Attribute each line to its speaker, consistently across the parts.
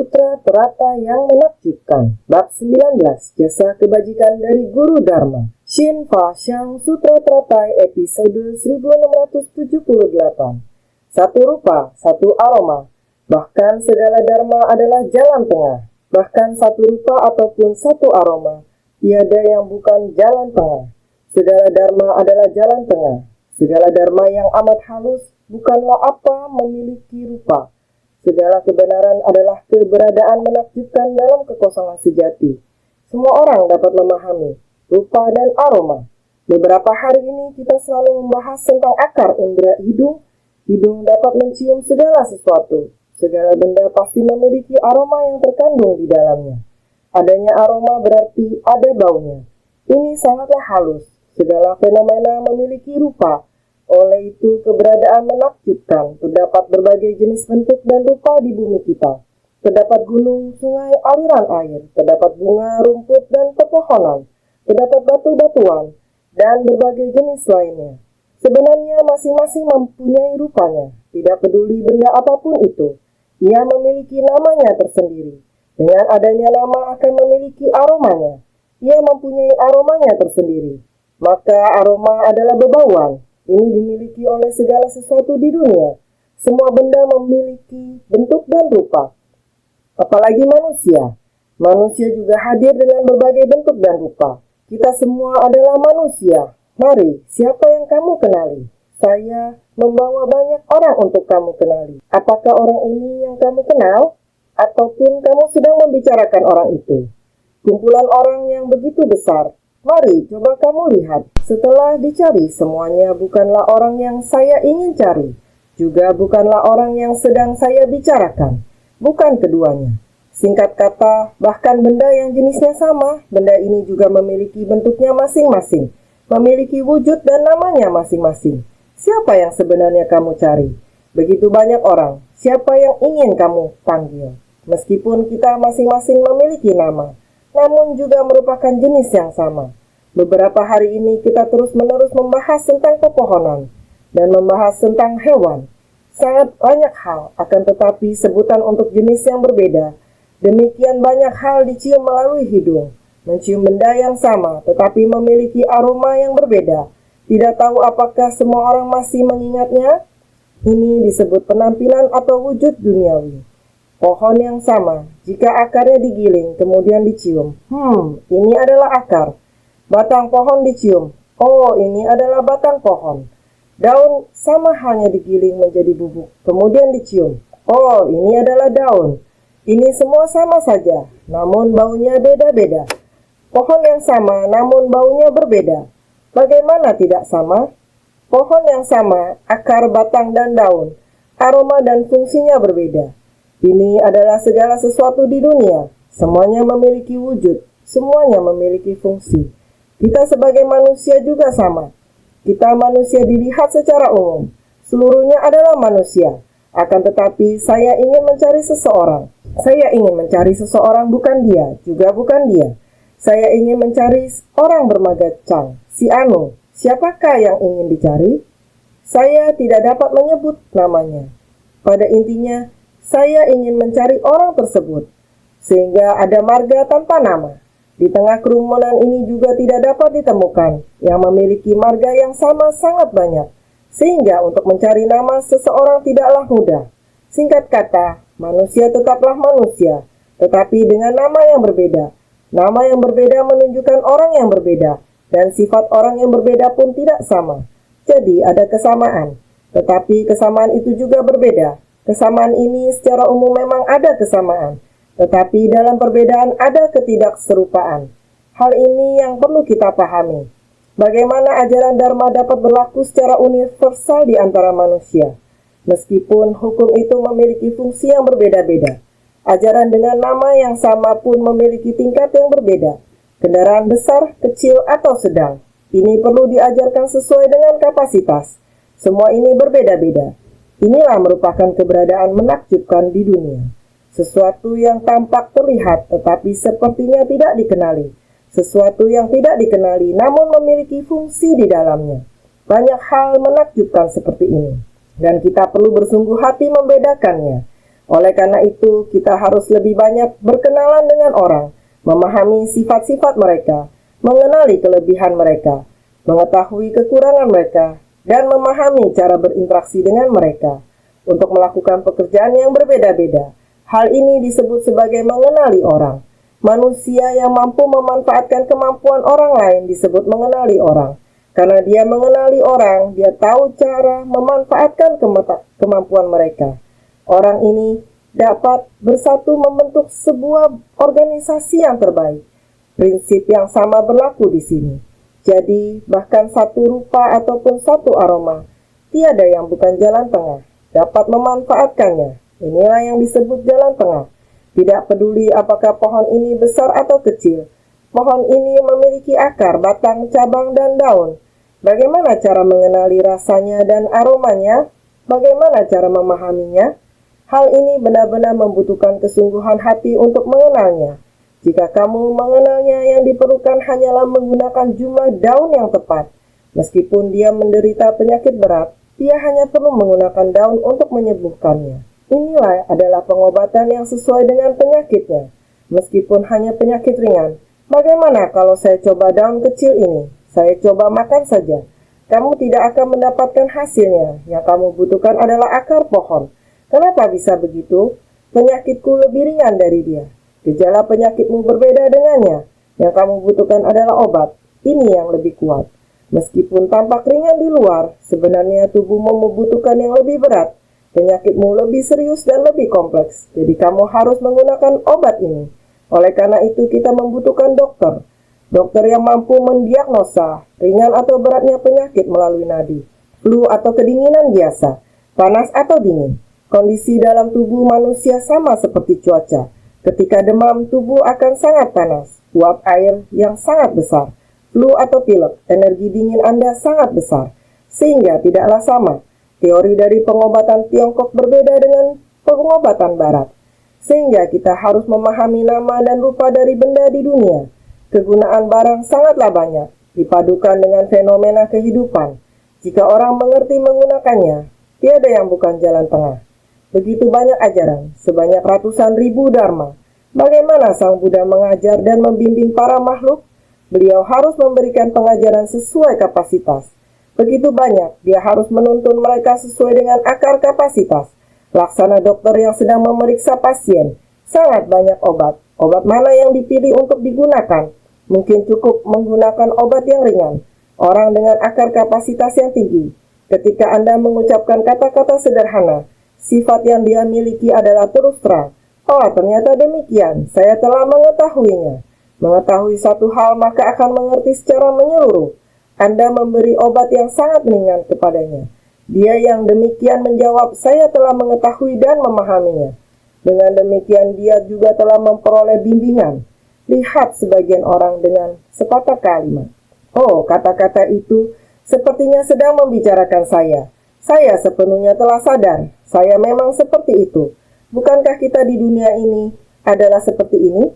Speaker 1: Sutra Terata yang Menakjubkan. Bab 19. Jasa Kebajikan dari Guru Dharma. Shin Fa Xiang Sutra Teratai episode 1678. Satu rupa, satu aroma. Bahkan segala dharma adalah jalan tengah. Bahkan satu rupa ataupun satu aroma, tiada yang bukan jalan tengah. Segala dharma adalah jalan tengah. Segala dharma yang amat halus bukanlah apa memiliki rupa. Segala kebenaran adalah keberadaan menakjubkan dalam kekosongan sejati. Semua orang dapat memahami rupa dan aroma. Beberapa hari ini kita selalu membahas tentang akar indera hidung. Hidung dapat mencium segala sesuatu. Segala benda pasti memiliki aroma yang terkandung di dalamnya. Adanya aroma berarti ada baunya. Ini sangatlah halus. Segala fenomena memiliki rupa. Oleh itu, keberadaan menakjubkan. Terdapat berbagai jenis bentuk dan rupa di bumi kita. Terdapat gunung, sungai, aliran air. Terdapat bunga, rumput, dan pepohonan. Terdapat batu-batuan, dan berbagai jenis lainnya. Sebenarnya masing-masing mempunyai rupanya. Tidak peduli benda apapun itu. Ia memiliki namanya tersendiri. Dengan adanya nama akan memiliki aromanya. Ia mempunyai aromanya tersendiri. Maka aroma adalah bebauan. Ini dimiliki oleh segala sesuatu di dunia. Semua benda memiliki bentuk dan rupa. Apalagi manusia. Manusia juga hadir dengan berbagai bentuk dan rupa. Kita semua adalah manusia. Mari, siapa yang kamu kenali? Saya membawa banyak orang untuk kamu kenali. Apakah orang ini yang kamu kenal? Ataupun kamu sedang membicarakan orang itu? Kumpulan orang yang begitu besar. Mari, coba kamu lihat. Setelah dicari, semuanya bukanlah orang yang saya ingin cari. Juga bukanlah orang yang sedang saya bicarakan. Bukan keduanya. Singkat kata, bahkan benda yang jenisnya sama, benda ini juga memiliki bentuknya masing-masing. Memiliki wujud dan namanya masing-masing. Siapa yang sebenarnya kamu cari? Begitu banyak orang. Siapa yang ingin kamu panggil? Meskipun kita masing-masing memiliki nama, namun juga merupakan jenis yang sama. Beberapa hari ini kita terus-menerus membahas tentang pepohonan dan membahas tentang hewan. Sangat banyak hal, akan tetapi sebutan untuk jenis yang berbeda. Demikian banyak hal dicium melalui hidung. Mencium benda yang sama, tetapi memiliki aroma yang berbeda. Tidak tahu apakah semua orang masih mengingatnya? Ini disebut penampilan atau wujud duniawi. Pohon yang sama, jika akarnya digiling kemudian dicium. Ini adalah akar. Batang pohon dicium. Oh, ini adalah batang pohon. Daun sama halnya digiling menjadi bubuk, kemudian dicium. Oh, ini adalah daun. Ini semua sama saja, namun baunya beda-beda. Pohon yang sama, namun baunya berbeda. Bagaimana tidak sama? Pohon yang sama, akar, batang, dan daun. Aroma dan fungsinya berbeda. Ini adalah segala sesuatu di dunia. Semuanya memiliki wujud. Semuanya memiliki fungsi. Kita sebagai manusia juga sama. Kita manusia dilihat secara umum. Seluruhnya adalah manusia. Akan tetapi saya ingin mencari seseorang. Saya ingin mencari seseorang, bukan dia, juga bukan dia. Saya ingin mencari orang bermagacang, si Anu. Siapakah yang ingin dicari? Saya tidak dapat menyebut namanya. Pada intinya, saya ingin mencari orang tersebut, sehingga ada marga tanpa nama. Di tengah kerumunan ini juga tidak dapat ditemukan yang memiliki marga yang sama sangat banyak, sehingga untuk mencari nama seseorang tidaklah mudah. Singkat kata, manusia tetaplah manusia, tetapi dengan nama yang berbeda. Nama yang berbeda menunjukkan orang yang berbeda, dan sifat orang yang berbeda pun tidak sama. Jadi ada kesamaan, tetapi kesamaan itu juga berbeda. Kesamaan ini secara umum memang ada kesamaan, tetapi dalam perbedaan ada ketidakserupaan. Hal ini yang perlu kita pahami. Bagaimana ajaran Dharma dapat berlaku secara universal di antara manusia, meskipun hukum itu memiliki fungsi yang berbeda-beda. Ajaran dengan nama yang sama pun memiliki tingkat yang berbeda. Kendaraan besar, kecil, atau sedang. Ini perlu diajarkan sesuai dengan kapasitas. Semua ini berbeda-beda. Inilah merupakan keberadaan menakjubkan di dunia. Sesuatu yang tampak terlihat tetapi sepertinya tidak dikenali. Sesuatu yang tidak dikenali namun memiliki fungsi di dalamnya. Banyak hal menakjubkan seperti ini. Dan kita perlu bersungguh hati membedakannya. Oleh karena itu, kita harus lebih banyak berkenalan dengan orang, memahami sifat-sifat mereka, mengenali kelebihan mereka, mengetahui kekurangan mereka, dan memahami cara berinteraksi dengan mereka untuk melakukan pekerjaan yang berbeda-beda. Hal ini disebut sebagai mengenali orang. Manusia yang mampu memanfaatkan kemampuan orang lain disebut mengenali orang. Karena dia mengenali orang, dia tahu cara memanfaatkan kemampuan mereka. Orang ini dapat bersatu membentuk sebuah organisasi yang terbaik. Prinsip yang sama berlaku di sini. Jadi, bahkan satu rupa ataupun satu aroma, tiada yang bukan jalan tengah, dapat memanfaatkannya. Inilah yang disebut jalan tengah. Tidak peduli apakah pohon ini besar atau kecil. Pohon ini memiliki akar, batang, cabang, dan daun. Bagaimana cara mengenali rasanya dan aromanya? Bagaimana cara memahaminya? Hal ini benar-benar membutuhkan kesungguhan hati untuk mengenalnya. Jika kamu mengenalnya, yang diperlukan hanyalah menggunakan jumlah daun yang tepat. Meskipun dia menderita penyakit berat, dia hanya perlu menggunakan daun untuk menyembuhkannya. Inilah adalah pengobatan yang sesuai dengan penyakitnya. Meskipun hanya penyakit ringan, bagaimana kalau saya coba daun kecil ini? Saya coba makan saja. Kamu tidak akan mendapatkan hasilnya. Yang kamu butuhkan adalah akar pohon. Kenapa bisa begitu? Penyakitku lebih ringan dari dia. Gejala penyakitmu berbeda dengannya. Yang kamu butuhkan adalah obat. Ini yang lebih kuat. Meskipun tampak ringan di luar, sebenarnya tubuhmu membutuhkan yang lebih berat. Penyakitmu lebih serius dan lebih kompleks. Jadi kamu harus menggunakan obat ini. Oleh karena itu kita membutuhkan dokter. Dokter yang mampu mendiagnosa ringan atau beratnya penyakit melalui nadi, flu atau kedinginan biasa, panas atau dingin. Kondisi dalam tubuh manusia sama seperti cuaca. Ketika demam, tubuh akan sangat panas, uap air yang sangat besar. Flu atau pilek, energi dingin Anda sangat besar, sehingga tidaklah sama. Teori dari pengobatan Tiongkok berbeda dengan pengobatan Barat, sehingga kita harus memahami nama dan rupa dari benda di dunia. Kegunaan barang sangatlah banyak, dipadukan dengan fenomena kehidupan. Jika orang mengerti menggunakannya, tiada yang bukan jalan tengah. Begitu banyak ajaran, sebanyak ratusan ribu dharma. Bagaimana Sang Buddha mengajar dan membimbing para makhluk? Beliau harus memberikan pengajaran sesuai kapasitas. Begitu banyak, dia harus menuntun mereka sesuai dengan akar kapasitas. Laksana dokter yang sedang memeriksa pasien, sangat banyak obat. Obat mana yang dipilih untuk digunakan? Mungkin cukup menggunakan obat yang ringan. Orang dengan akar kapasitas yang tinggi, ketika Anda mengucapkan kata-kata sederhana, sifat yang dia miliki adalah terus terang. Oh, ternyata demikian, saya telah mengetahuinya. Mengetahui satu hal maka akan mengerti secara menyeluruh. Anda memberi obat yang sangat ringan kepadanya. Dia yang demikian menjawab, saya telah mengetahui dan memahaminya. Dengan demikian dia juga telah memperoleh bimbingan. Lihat sebagian orang dengan sepatah kalimat. Oh, kata-kata itu sepertinya sedang membicarakan saya. Saya sepenuhnya telah sadar, saya memang seperti itu. Bukankah kita di dunia ini adalah seperti ini?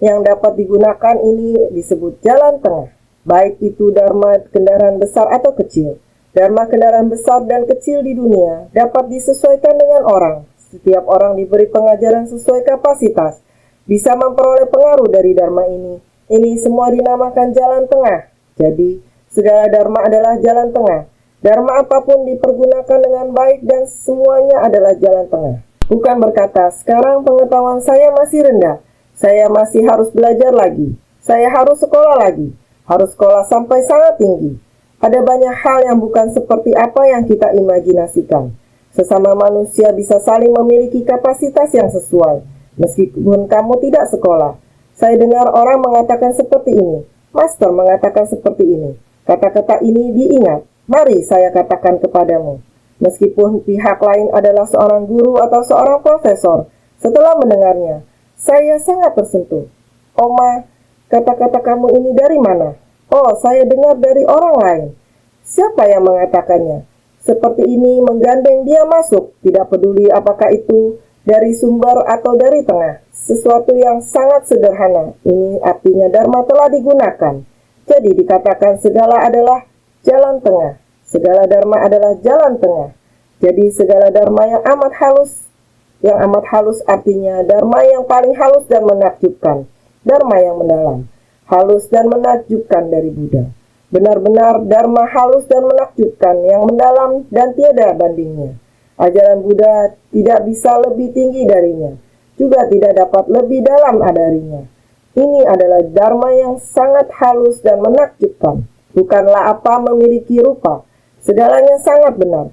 Speaker 1: Yang dapat digunakan ini disebut jalan tengah. Baik itu dharma kendaraan besar atau kecil. Dharma kendaraan besar dan kecil di dunia dapat disesuaikan dengan orang. Setiap orang diberi pengajaran sesuai kapasitas. Bisa memperoleh pengaruh dari dharma ini. Ini semua dinamakan jalan tengah. Jadi, segala dharma adalah jalan tengah. Dharma apapun dipergunakan dengan baik dan semuanya adalah jalan tengah. Bukan berkata, sekarang pengetahuan saya masih rendah. Saya masih harus belajar lagi. Saya harus sekolah lagi. Harus sekolah sampai sangat tinggi. Ada banyak hal yang bukan seperti apa yang kita imajinasikan. Sesama manusia bisa saling memiliki kapasitas yang sesuai, meskipun kamu tidak sekolah. Saya dengar orang mengatakan seperti ini. Master mengatakan seperti ini. Kata-kata ini diingat. Mari saya katakan kepadamu. Meskipun pihak lain adalah seorang guru atau seorang profesor, setelah mendengarnya, saya sangat tersentuh. Oma, kata-kata kamu ini dari mana? Oh, saya dengar dari orang lain. Siapa yang mengatakannya? Seperti ini menggandeng dia masuk, tidak peduli apakah itu dari sumber atau dari tengah. Sesuatu yang sangat sederhana. Ini artinya dharma telah digunakan. Jadi dikatakan segala adalah jalan tengah. Segala dharma adalah jalan tengah. Jadi segala dharma yang amat halus yang amat halus artinya dharma yang paling halus dan menakjubkan, dharma yang mendalam, halus dan menakjubkan dari Buddha. Benar-benar dharma halus dan menakjubkan yang mendalam dan tiada bandingnya. Ajaran Buddha tidak bisa lebih tinggi darinya, juga tidak dapat lebih dalam darinya. Ini adalah dharma yang sangat halus dan menakjubkan. Bukanlah apa memiliki rupa, segalanya sangat benar.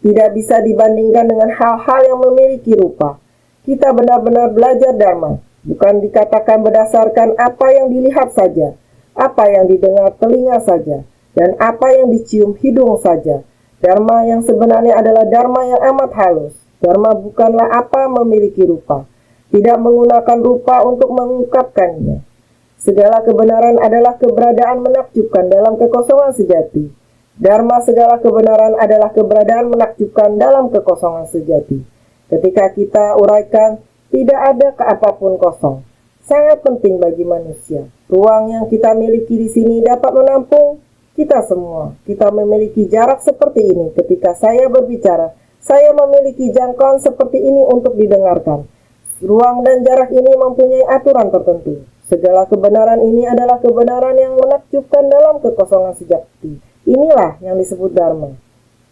Speaker 1: Tidak bisa dibandingkan dengan hal-hal yang memiliki rupa. Kita benar-benar belajar dharma, bukan dikatakan berdasarkan apa yang dilihat saja, apa yang didengar telinga saja, dan apa yang dicium hidung saja. Dharma yang sebenarnya adalah dharma yang amat halus. Dharma bukanlah apa memiliki rupa, tidak menggunakan rupa untuk mengungkapkannya. Segala kebenaran adalah keberadaan menakjubkan dalam kekosongan sejati. Dharma segala kebenaran adalah keberadaan menakjubkan dalam kekosongan sejati. Ketika kita uraikan, tidak ada apapun kosong. Sangat penting bagi manusia. Ruang yang kita miliki di sini dapat menampung kita semua. Kita memiliki jarak seperti ini. Ketika saya berbicara, saya memiliki jangkauan seperti ini untuk didengarkan. Ruang dan jarak ini mempunyai aturan tertentu. Segala kebenaran ini adalah kebenaran yang menakjubkan dalam kekosongan sejati. Inilah yang disebut dharma.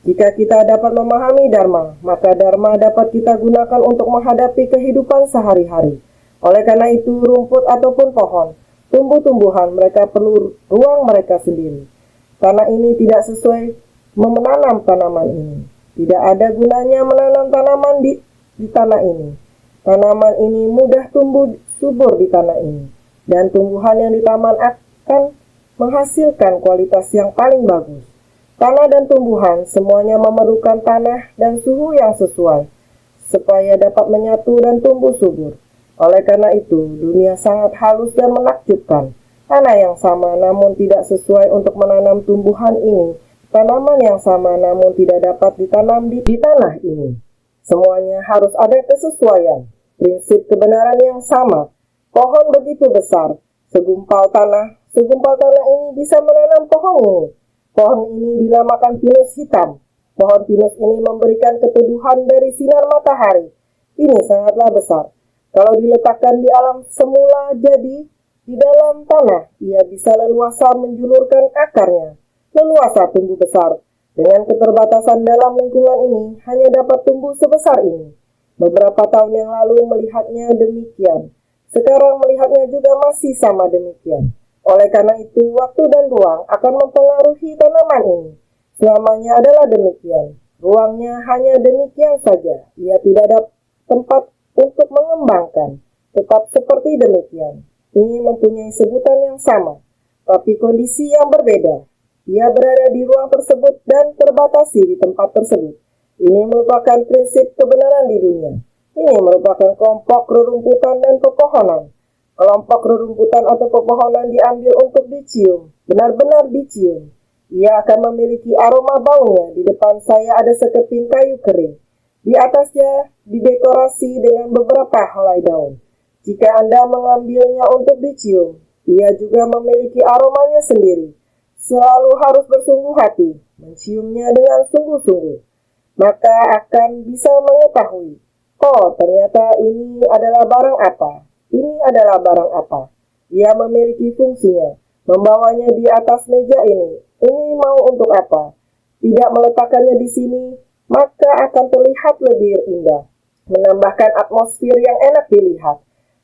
Speaker 1: Jika kita dapat memahami dharma, maka dharma dapat kita gunakan untuk menghadapi kehidupan sehari-hari. Oleh karena itu, rumput ataupun pohon, tumbuh-tumbuhan, mereka perlu ruang mereka sendiri. Tanah ini tidak sesuai menanam tanaman ini. Tidak ada gunanya menanam tanaman di tanah ini. Tanaman ini mudah tumbuh subur di tanah ini, dan tumbuhan yang di taman akan menghasilkan kualitas yang paling bagus. Tanah dan tumbuhan semuanya memerlukan tanah dan suhu yang sesuai, supaya dapat menyatu dan tumbuh subur. Oleh karena itu, dunia sangat halus dan menakjubkan. Tanah yang sama namun tidak sesuai untuk menanam tumbuhan ini. Tanaman yang sama namun tidak dapat ditanam di tanah ini. Semuanya harus ada kesesuaian, prinsip kebenaran yang sama. Pohon begitu besar, segumpal tanah ini bisa menanam pohon ini. Pohon ini dinamakan pinus hitam. Pohon pinus ini memberikan keteduhan dari sinar matahari. Ini sangatlah besar. Kalau diletakkan di alam semula jadi di dalam tanah, ia bisa leluasa menjulurkan akarnya. Leluasa tumbuh besar. Dengan keterbatasan dalam lingkungan ini, hanya dapat tumbuh sebesar ini. Beberapa tahun yang lalu melihatnya demikian. Sekarang melihatnya juga masih sama demikian. Oleh karena itu, waktu dan ruang akan mempengaruhi tanaman ini. Selamanya adalah demikian. Ruangnya hanya demikian saja. Ia tidak ada tempat untuk mengembangkan. Tetap seperti demikian. Ini mempunyai sebutan yang sama, tapi kondisi yang berbeda. Ia berada di ruang tersebut dan terbatasi di tempat tersebut. Ini merupakan prinsip kebenaran di dunia. Ini merupakan kelompok rerumputan dan pepohonan. Kelompok rerumputan atau pepohonan diambil untuk dicium, benar-benar dicium. Ia akan memiliki aroma baunya. Di depan saya ada sekeping kayu kering. Di atasnya didekorasi dengan beberapa helai daun. Jika Anda mengambilnya untuk dicium, ia juga memiliki aromanya sendiri. Selalu harus bersungguh hati, menciumnya dengan sungguh-sungguh. Maka akan bisa mengetahui, oh ternyata ini adalah barang apa, ini adalah barang apa. Ia memiliki fungsinya, membawanya di atas meja ini mau untuk apa. Tidak meletakkannya di sini, maka akan terlihat lebih indah. Menambahkan atmosfer yang enak dilihat.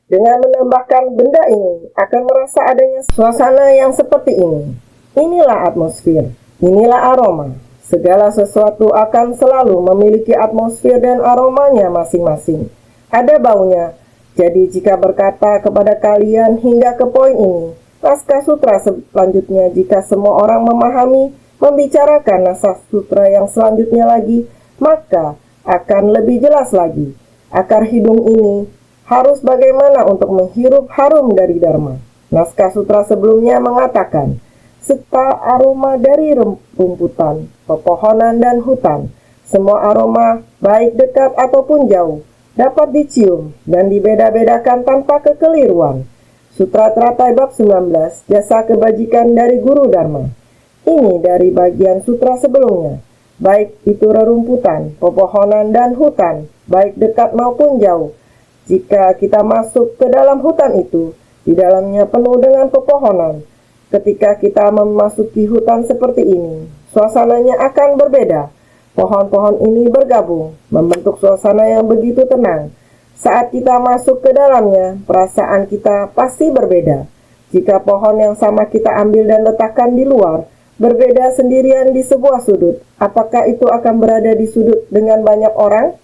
Speaker 1: Dengan menambahkan benda ini, akan merasa adanya suasana yang seperti ini. Inilah atmosfer, inilah aroma. Segala sesuatu akan selalu memiliki atmosfer dan aromanya masing-masing. Ada baunya. Jadi jika berkata kepada kalian hingga ke poin ini, naskah sutra selanjutnya jika semua orang memahami, membicarakan naskah sutra yang selanjutnya lagi, maka akan lebih jelas lagi. Akar hidung ini harus bagaimana untuk menghirup harum dari dharma. Naskah sutra sebelumnya mengatakan, serta aroma dari rumputan, pepohonan, dan hutan. Semua aroma, baik dekat ataupun jauh, dapat dicium dan dibeda-bedakan tanpa kekeliruan. Sutra Teratai Bab 19, Jasa Kebajikan dari Guru Dharma. Ini dari bagian sutra sebelumnya, baik itu rerumputan, pepohonan, dan hutan. baik dekat maupun jauh. Jika kita masuk ke dalam hutan itu, di dalamnya penuh dengan pepohonan. Ketika kita memasuki hutan seperti ini, suasananya akan berbeda. Pohon-pohon ini bergabung, membentuk suasana yang begitu tenang. Saat kita masuk ke dalamnya, perasaan kita pasti berbeda. Jika pohon yang sama kita ambil dan letakkan di luar, berbeda sendirian di sebuah sudut, apakah itu akan berada di sudut dengan banyak orang?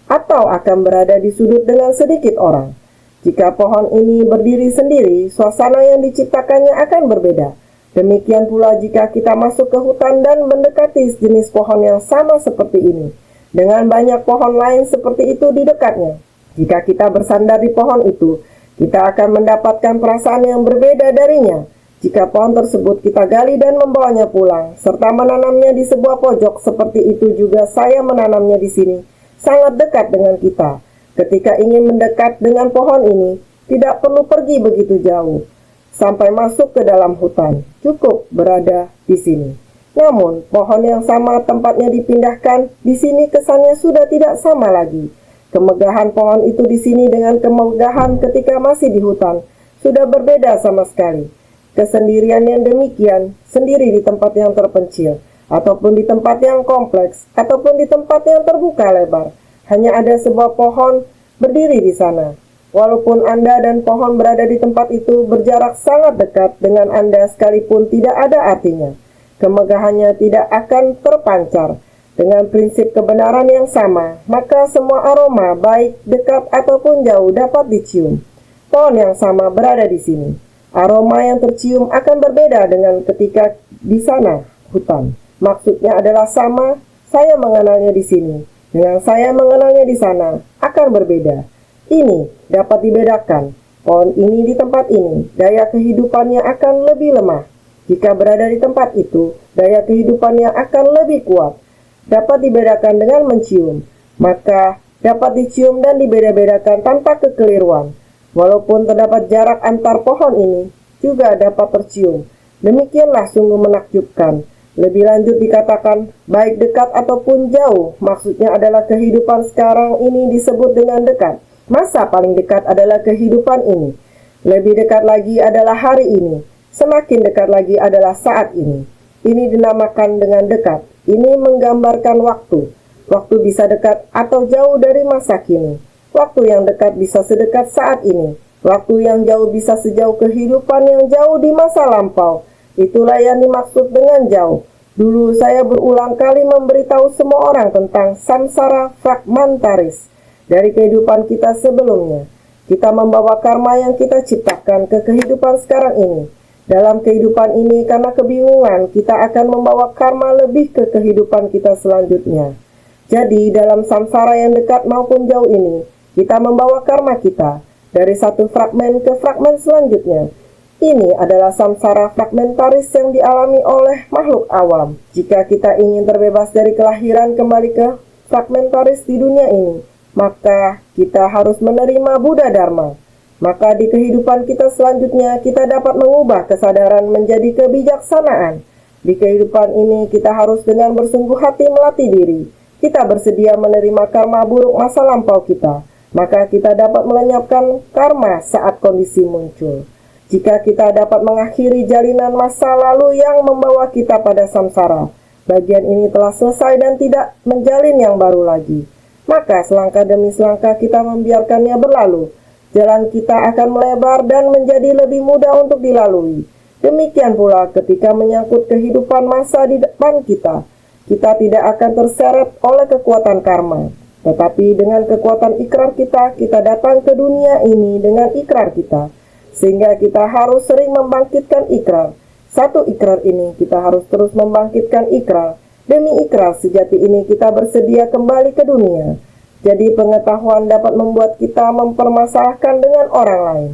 Speaker 1: Atau akan berada di sudut dengan sedikit orang? Jika pohon ini berdiri sendiri, suasana yang diciptakannya akan berbeda. Demikian pula jika kita masuk ke hutan dan mendekati jenis pohon yang sama seperti ini, dengan banyak pohon lain seperti itu di dekatnya. Jika kita bersandar di pohon itu, kita akan mendapatkan perasaan yang berbeda darinya. Jika pohon tersebut kita gali dan membawanya pulang, serta menanamnya di sebuah pojok seperti itu juga saya menanamnya di sini, sangat dekat dengan kita. Ketika ingin mendekat dengan pohon ini, tidak perlu pergi begitu jauh sampai masuk ke dalam hutan, cukup berada di sini. Namun, pohon yang sama tempatnya dipindahkan, di sini kesannya sudah tidak sama lagi. Kemegahan pohon itu di sini dengan kemegahan ketika masih di hutan sudah berbeda sama sekali. Kesendirian yang demikian sendiri di tempat yang terpencil, ataupun di tempat yang kompleks, ataupun di tempat yang terbuka lebar. Hanya ada sebuah pohon berdiri di sana. Walaupun Anda dan pohon berada di tempat itu berjarak sangat dekat dengan Anda sekalipun tidak ada artinya. Kemegahannya tidak akan terpancar. Dengan prinsip kebenaran yang sama, maka semua aroma baik dekat ataupun jauh dapat dicium. Pohon yang sama berada di sini. Aroma yang tercium akan berbeda dengan ketika di sana hutan. Maksudnya adalah sama, saya mengenalnya di sini. Dengan saya mengenalnya di sana, akan berbeda. Ini dapat dibedakan. Pohon ini di tempat ini, daya kehidupannya akan lebih lemah. Jika berada di tempat itu, daya kehidupannya akan lebih kuat. Dapat dibedakan dengan mencium. Maka dapat dicium dan dibeda-bedakan tanpa kekeliruan. Walaupun terdapat jarak antar pohon ini, juga dapat tercium. Demikianlah sungguh menakjubkan. Lebih lanjut dikatakan, baik dekat ataupun jauh, maksudnya adalah kehidupan sekarang ini disebut dengan dekat. Masa paling dekat adalah kehidupan ini. Lebih dekat lagi adalah hari ini. Semakin dekat lagi adalah saat ini. Ini dinamakan dengan dekat. Ini menggambarkan waktu. Waktu bisa dekat atau jauh dari masa kini. Waktu yang dekat bisa sedekat saat ini. Waktu yang jauh bisa sejauh kehidupan yang jauh di masa lampau. Itulah yang dimaksud dengan jauh. Dulu saya berulang kali memberitahu semua orang tentang samsara fragmentaris dari kehidupan kita sebelumnya. Kita membawa karma yang kita ciptakan ke kehidupan sekarang ini. Dalam kehidupan ini, karena kebingungan, kita akan membawa karma lebih ke kehidupan kita selanjutnya. Jadi, dalam samsara yang dekat maupun jauh ini, kita membawa karma kita dari satu fragmen ke fragmen selanjutnya. Ini adalah samsara fragmentaris yang dialami oleh makhluk awam. Jika kita ingin terbebas dari kelahiran kembali ke fragmentaris di dunia ini, maka kita harus menerima Buddha Dharma. Maka di kehidupan kita selanjutnya, kita dapat mengubah kesadaran menjadi kebijaksanaan. Di kehidupan ini, kita harus dengan bersungguh hati melatih diri. Kita bersedia menerima karma buruk masa lampau kita. Maka kita dapat melenyapkan karma saat kondisi muncul. Jika kita dapat mengakhiri jalinan masa lalu yang membawa kita pada samsara, bagian ini telah selesai dan tidak menjalin yang baru lagi. Maka selangkah demi selangkah kita membiarkannya berlalu. Jalan kita akan melebar dan menjadi lebih mudah untuk dilalui. Demikian pula ketika menyangkut kehidupan masa di depan kita, kita tidak akan terseret oleh kekuatan karma. Tetapi dengan kekuatan ikrar kita, kita datang ke dunia ini dengan ikrar kita. Sehingga kita harus sering membangkitkan ikrar. Satu ikrar ini kita harus terus membangkitkan ikrar. Demi ikrar sejati ini kita bersedia kembali ke dunia. Jadi pengetahuan dapat membuat kita mempermasalahkan dengan orang lain.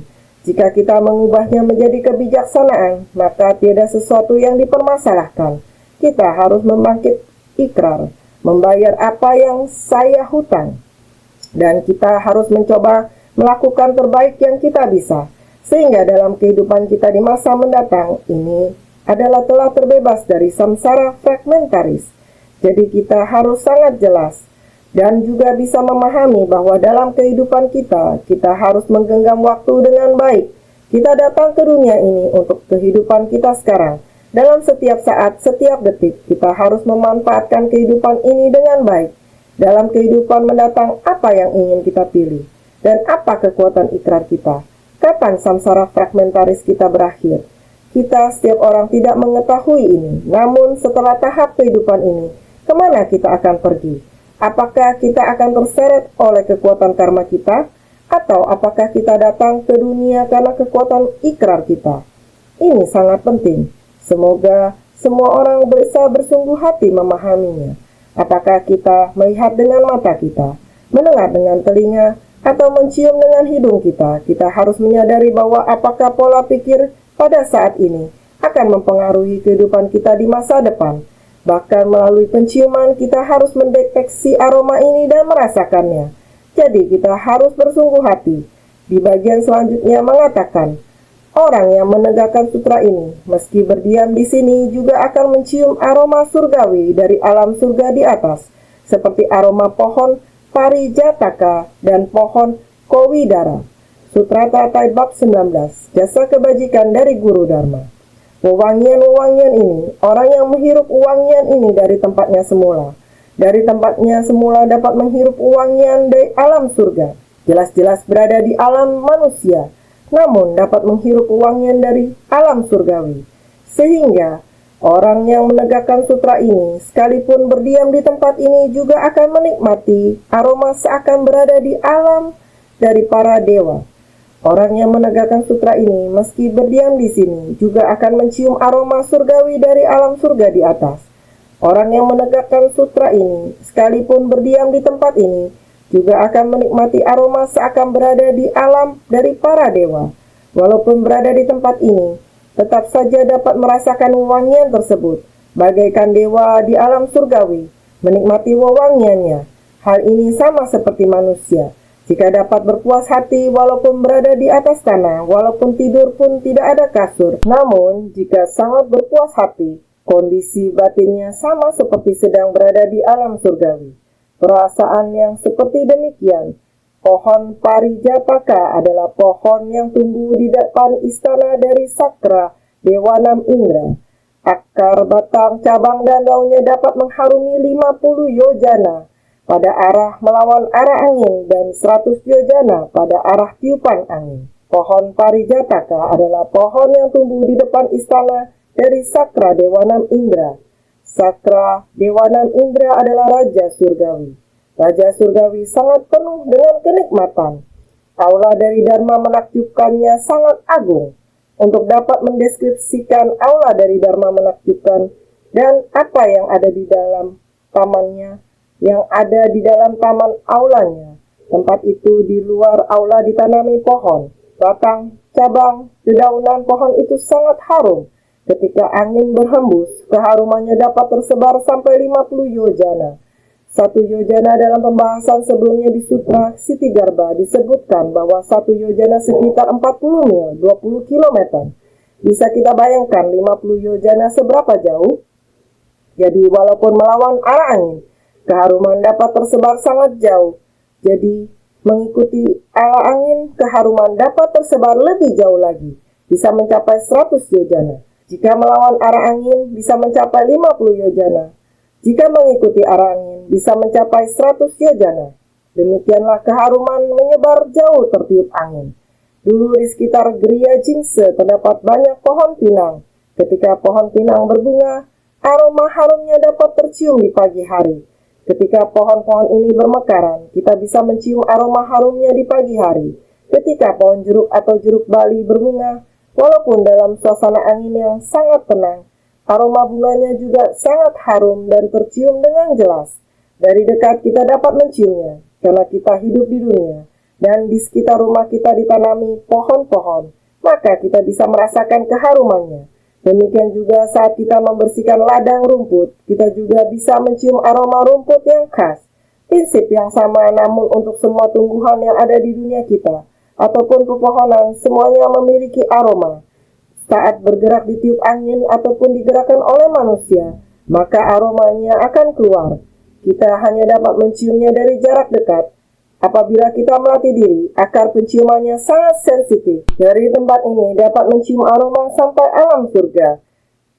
Speaker 1: Jika kita mengubahnya menjadi kebijaksanaan, maka tiada sesuatu yang dipermasalahkan. Kita harus membangkit ikrar, membayar apa yang saya hutang. Dan kita harus mencoba melakukan terbaik yang kita bisa. Sehingga dalam kehidupan kita di masa mendatang ini adalah telah terbebas dari samsara fragmentaris. Jadi kita harus sangat jelas dan juga bisa memahami bahwa dalam kehidupan kita harus menggenggam waktu dengan baik. Kita datang ke dunia ini untuk kehidupan kita sekarang. Dalam setiap saat, setiap detik, kita harus memanfaatkan kehidupan ini dengan baik. Dalam kehidupan mendatang, apa yang ingin kita pilih? Dan apa kekuatan ikrar kita? Kapan samsara fragmentaris kita berakhir? Kita setiap orang tidak mengetahui ini. Namun setelah tahap kehidupan ini, kemana kita akan pergi? Apakah kita akan terseret oleh kekuatan karma kita? Atau apakah kita datang ke dunia karena kekuatan ikrar kita? Ini sangat penting. Semoga semua orang bisa bersungguh hati memahaminya. Apakah kita melihat dengan mata kita, mendengar dengan telinga, atau mencium dengan hidung kita? Kita harus menyadari bahwa apakah pola pikir pada saat ini akan mempengaruhi kehidupan kita di masa depan. Bahkan melalui penciuman kita harus mendeteksi aroma ini dan merasakannya. Jadi kita harus bersungguh hati. Di bagian selanjutnya mengatakan, orang yang menegakkan sutra ini, meski berdiam di sini, juga akan mencium aroma surgawi dari alam surga di atas, seperti aroma pohon parijataka dan pohon kowidara. Sutra Tata Bab 19, Jasa Kebajikan dari Guru Dharma. Wewangian-wewangian ini, orang yang menghirup wewangian ini dari tempatnya semula. Dari tempatnya semula dapat menghirup wewangian dari alam surga. Jelas-jelas berada di alam manusia, namun dapat menghirup wewangian dari alam surgawi. Sehingga orang yang menegakkan sutra ini, sekalipun berdiam di tempat ini, juga akan menikmati aroma seakan berada di alam dari para dewa. Orang yang menegakkan sutra ini, meski berdiam di sini, juga akan mencium aroma surgawi dari alam surga di atas. Orang yang menegakkan sutra ini, sekalipun berdiam di tempat ini, juga akan menikmati aroma seakan berada di alam dari para dewa. Walaupun berada di tempat ini, tetap saja dapat merasakan wewangian tersebut, bagaikan dewa di alam surgawi, menikmati wewangiannya. Hal ini sama seperti manusia. Jika dapat berpuas hati walaupun berada di atas tanah, walaupun tidur pun tidak ada kasur. Namun, jika sangat berpuas hati, kondisi batinnya sama seperti sedang berada di alam surgawi. Perasaan yang seperti demikian. Pohon parijataka adalah pohon yang tumbuh di depan istana dari Sakra Dewanam Indra. Akar, batang, cabang, dan daunnya dapat mengharumi 50 yojana pada arah melawan arah angin dan 100 yojana pada arah tiupan angin. Pohon parijataka adalah pohon yang tumbuh di depan istana dari Sakra Dewanam Indra. Sakra Dewanam Indra adalah Raja Surgawi. Raja Surgawi sangat penuh dengan kenikmatan. Aula dari Dharma menakjubkannya sangat agung. Untuk dapat mendeskripsikan aula dari Dharma menakjubkan dan apa yang ada di dalam tamannya, yang ada di dalam taman aulanya. Tempat itu di luar aula ditanami pohon, batang, cabang, dedaunan pohon itu sangat harum. Ketika angin berhembus, keharumannya dapat tersebar sampai 50 yojana. 1 yojana dalam pembahasan sebelumnya di Sutra Sitigarbha disebutkan bahwa 1 yojana sekitar 40 mil, 20 km. Bisa kita bayangkan 50 yojana seberapa jauh? Jadi walaupun melawan arah angin, keharuman dapat tersebar sangat jauh. Jadi mengikuti arah angin, keharuman dapat tersebar lebih jauh lagi. Bisa mencapai 100 yojana. Jika melawan arah angin, bisa mencapai 50 yojana. Jika mengikuti arah angin, bisa mencapai 100 yojana. Demikianlah keharuman menyebar jauh tertiup angin. Dulu di sekitar Griya Jingse terdapat banyak pohon pinang. Ketika pohon pinang berbunga, aroma harumnya dapat tercium di pagi hari. Ketika pohon-pohon ini bermekaran, kita bisa mencium aroma harumnya di pagi hari. Ketika pohon jeruk atau jeruk bali berbunga, walaupun dalam suasana angin yang sangat tenang, aroma bunganya juga sangat harum dan tercium dengan jelas. Dari dekat kita dapat menciumnya, karena kita hidup di dunia, dan di sekitar rumah kita ditanami pohon-pohon, maka kita bisa merasakan keharumannya. Demikian juga saat kita membersihkan ladang rumput, kita juga bisa mencium aroma rumput yang khas. Prinsip yang sama namun untuk semua tumbuhan yang ada di dunia kita, ataupun pepohonan, semuanya memiliki aroma. Saat bergerak ditiup angin ataupun digerakkan oleh manusia, maka aromanya akan keluar. Kita hanya dapat menciumnya dari jarak dekat. Apabila kita melatih diri, akar penciumannya sangat sensitif. Dari tempat ini dapat mencium aroma sampai alam surga.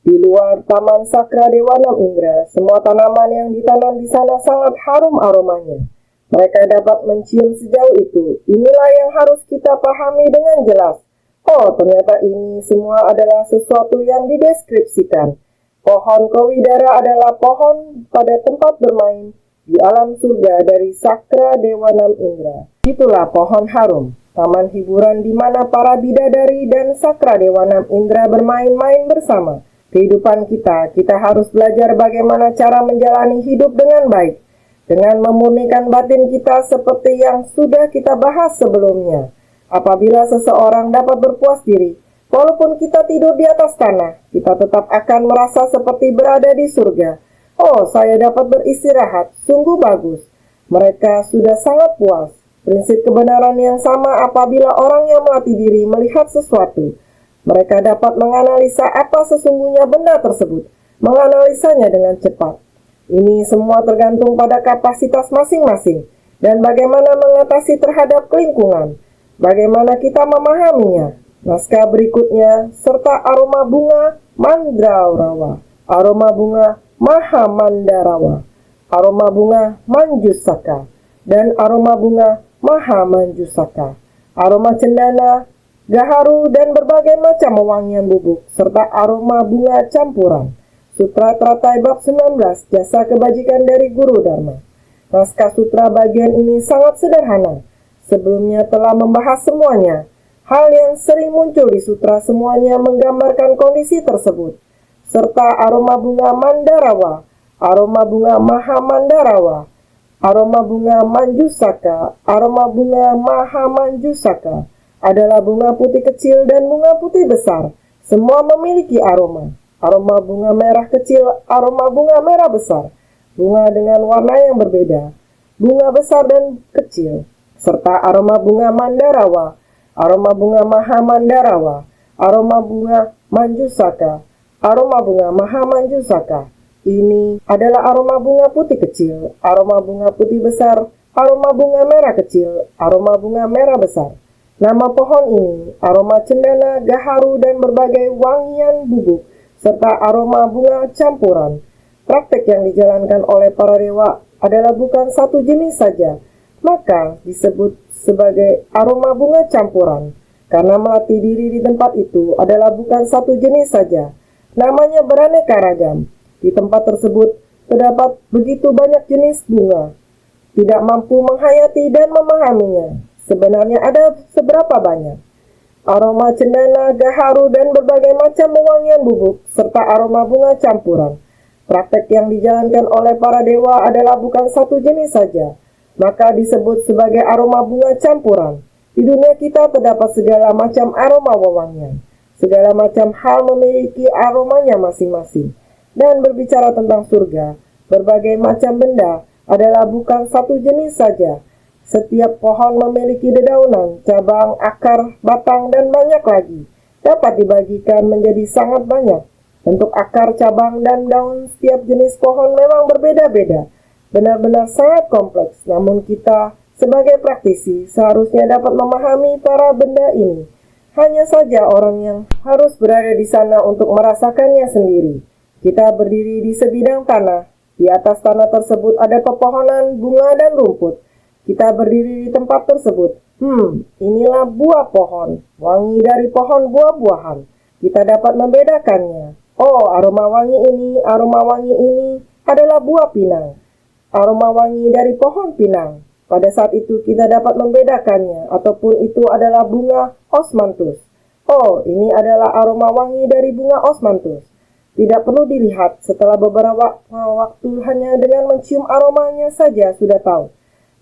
Speaker 1: Di luar Taman Sakra Dewa Enam Indra, semua tanaman yang ditanam di sana sangat harum aromanya. Mereka dapat mencium sejauh itu. Inilah yang harus kita pahami dengan jelas. Oh, ternyata ini semua adalah sesuatu yang dideskripsikan. Pohon Kowidara adalah pohon pada tempat bermain di alam surga dari Sakra Dewa Enam Indra. Itulah pohon harum, taman hiburan di mana para bidadari dan Sakra Dewa Enam Indra bermain-main bersama. Kehidupan kita harus belajar bagaimana cara menjalani hidup dengan baik, dengan memurnikan batin kita seperti yang sudah kita bahas sebelumnya. Apabila seseorang dapat berpuas diri, walaupun kita tidur di atas tanah, kita tetap akan merasa seperti berada di surga. Oh, saya dapat beristirahat, sungguh bagus. Mereka sudah sangat puas. Prinsip kebenaran yang sama apabila orang yang melatih diri melihat sesuatu. Mereka dapat menganalisa apa sesungguhnya benda tersebut, menganalisanya dengan cepat. Ini semua tergantung pada kapasitas masing-masing dan bagaimana mengatasi terhadap lingkungan. Bagaimana kita memahaminya. Naskah berikutnya, serta aroma bunga Mandrarawa, aroma bunga Mahamandarawa, aroma bunga Manjusaka, dan aroma bunga Mahamanjusaka, aroma cendana, gaharu, dan berbagai macam wewangian bubuk, serta aroma bunga campuran. Sutra Teratai Bab 19, Jasa Kebajikan dari Guru Dharma. Naskah sutra bagian ini sangat sederhana. Sebelumnya telah membahas semuanya. Hal yang sering muncul di sutra semuanya menggambarkan kondisi tersebut, serta aroma bunga Mandarawa, aroma bunga Mahamandarawa, aroma bunga Manjusaka, aroma bunga Mahamanjusaka adalah bunga putih kecil dan bunga putih besar. Semua memiliki aroma. Aroma bunga merah kecil, aroma bunga merah besar, bunga dengan warna yang berbeda, bunga besar dan kecil, serta aroma bunga Mandarawa, aroma bunga Mahamandarawa, aroma bunga Manjusaka, aroma bunga Mahamanjusaka. Ini adalah aroma bunga putih kecil, aroma bunga putih besar, aroma bunga merah kecil, aroma bunga merah besar. Nama pohon ini, aroma cendana, gaharu, dan berbagai wangian bubuk, serta aroma bunga campuran. Praktek yang dijalankan oleh para dewa adalah bukan satu jenis saja, maka disebut sebagai aroma bunga campuran. Karena melatih diri di tempat itu adalah bukan satu jenis saja, namanya beraneka ragam. Di tempat tersebut terdapat begitu banyak jenis bunga, tidak mampu menghayati dan memahaminya. Sebenarnya ada seberapa banyak. Aroma cendana, gaharu, dan berbagai macam wewangian bubuk, serta aroma bunga campuran. Praktek yang dijalankan oleh para dewa adalah bukan satu jenis saja, maka disebut sebagai aroma bunga campuran. Di dunia kita terdapat segala macam aroma wewangian. Segala macam hal memiliki aromanya masing-masing. Dan berbicara tentang surga, berbagai macam benda adalah bukan satu jenis saja. Setiap pohon memiliki dedaunan, cabang, akar, batang, dan banyak lagi. Dapat dibagikan menjadi sangat banyak. Bentuk akar, cabang, dan daun setiap jenis pohon memang berbeda-beda. Benar-benar sangat kompleks, namun kita sebagai praktisi seharusnya dapat memahami para benda ini. Hanya saja orang yang harus berada di sana untuk merasakannya sendiri. Kita berdiri di sebidang tanah. Di atas tanah tersebut ada pepohonan, bunga, dan rumput. Kita berdiri di tempat tersebut. Inilah buah pohon, wangi dari pohon buah-buahan. Kita dapat membedakannya. Oh, aroma wangi ini adalah buah pinang. Aroma wangi dari pohon pinang. Pada saat itu kita dapat membedakannya, ataupun itu adalah bunga osmanthus. Oh, ini adalah aroma wangi dari bunga osmanthus. Tidak perlu dilihat, setelah beberapa waktu hanya dengan mencium aromanya saja sudah tahu.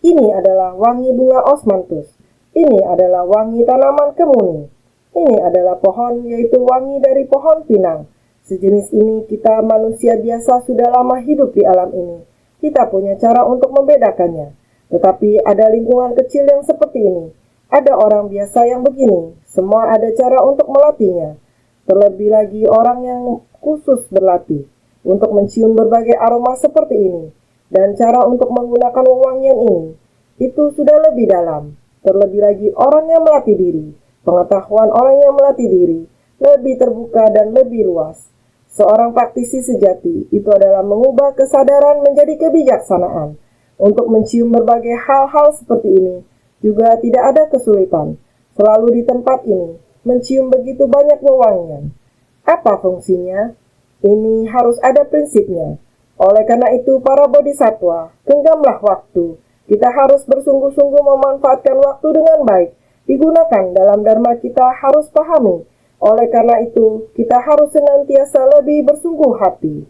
Speaker 1: Ini adalah wangi bunga osmanthus. Ini adalah wangi tanaman kemuning. Ini adalah pohon, yaitu wangi dari pohon pinang. Sejenis ini kita manusia biasa sudah lama hidup di alam ini. Kita punya cara untuk membedakannya. Tetapi ada lingkungan kecil yang seperti ini. Ada orang biasa yang begini. Semua ada cara untuk melatihnya. Terlebih lagi orang yang khusus berlatih untuk mencium berbagai aroma seperti ini. Dan cara untuk menggunakan wewangian ini, itu sudah lebih dalam. Terlebih lagi orang yang melatih diri. Pengetahuan orang yang melatih diri lebih terbuka dan lebih luas. Seorang praktisi sejati itu adalah mengubah kesadaran menjadi kebijaksanaan. Untuk mencium berbagai hal-hal seperti ini juga tidak ada kesulitan. Selalu di tempat ini, mencium begitu banyak wewangian. Apa fungsinya? Ini harus ada prinsipnya. Oleh karena itu, para bodhisatwa, genggamlah waktu. Kita harus bersungguh-sungguh memanfaatkan waktu dengan baik. Digunakan dalam dharma kita harus pahami. Oleh karena itu, kita harus senantiasa lebih bersungguh hati.